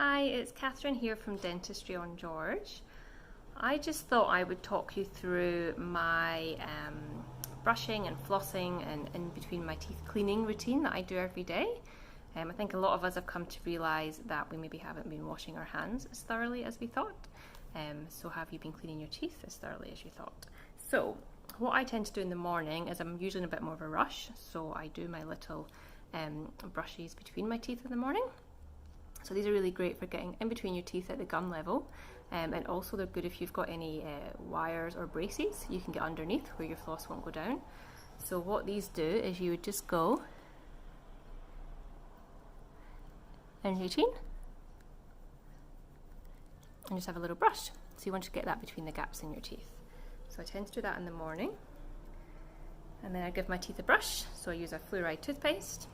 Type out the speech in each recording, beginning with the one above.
Hi, it's Kathryn here from Dentistry on George. I just thought I would talk you through my brushing and flossing and in between my teeth cleaning routine that I do every day. I think a lot of us have come to realise that we maybe haven't been washing our hands as thoroughly as we thought. So have you been cleaning your teeth as thoroughly as you thought? So what I tend to do in the morning is I'm usually in a bit more of a rush, so I do my little brushes between my teeth in the morning. So these are really great for getting in between your teeth at the gum level, and also they're good if you've got any wires or braces. You can get underneath where your floss won't go down. So what these do is you would just go in routine and just have a little brush. So you want to get that between the gaps in your teeth. So I tend to do that in the morning, and then I give my teeth a brush. So I use a fluoride toothpaste.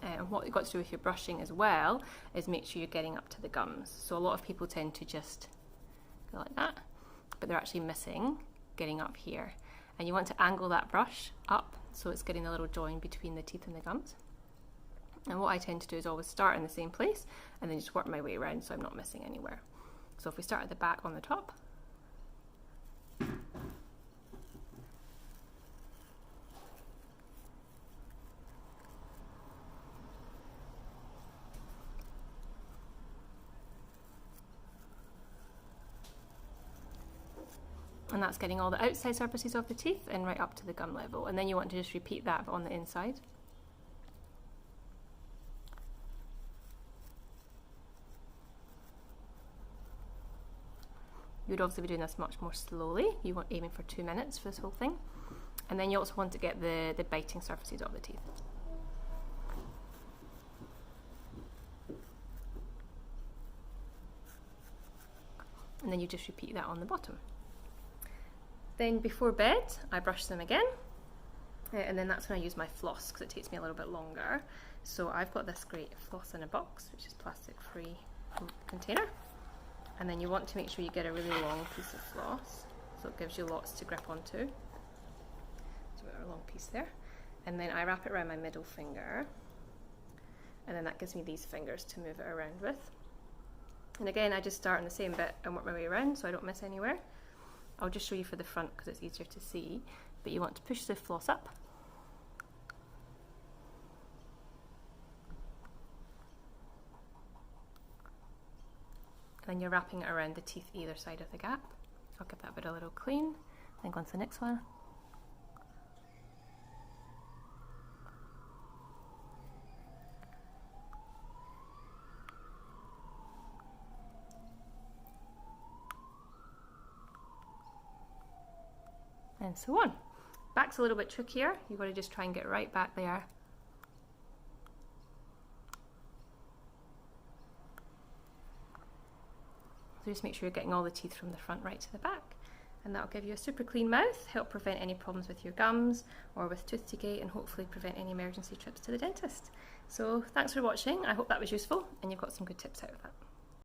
And what you've got to do with your brushing as well is make sure you're getting up to the gums. So a lot of people tend to just go like that, but they're actually missing getting up here. And you want to angle that brush up so it's getting a little join between the teeth and the gums. And what I tend to do is always start in the same place and then just work my way around so I'm not missing anywhere. So if we start at the back on the top, and that's getting all the outside surfaces of the teeth and right up to the gum level. And then you want to just repeat that on the inside. You'd obviously be doing this much more slowly. You want aiming for 2 minutes for this whole thing. And then you also want to get the biting surfaces of the teeth. And then you just repeat that on the bottom. Then before bed, I brush them again, and then that's when I use my floss because it takes me a little bit longer. So I've got this great floss in a box, which is plastic-free container. And then you want to make sure you get a really long piece of floss, so it gives you lots to grip onto. So we've got a long piece there. And then I wrap it around my middle finger, and then that gives me these fingers to move it around with. And again, I just start on the same bit and work my way around so I don't miss anywhere. I'll just show you for the front because it's easier to see, but you want to push the floss up. And then you're wrapping it around the teeth either side of the gap. I'll give that bit a little clean, then go on to the next one. And so on. Back's a little bit trickier. You've got to just try and get right back there. So just make sure you're getting all the teeth from the front right to the back. And that'll give you a super clean mouth, help prevent any problems with your gums or with tooth decay, and hopefully prevent any emergency trips to the dentist. So thanks for watching. I hope that was useful and you've got some good tips out of that.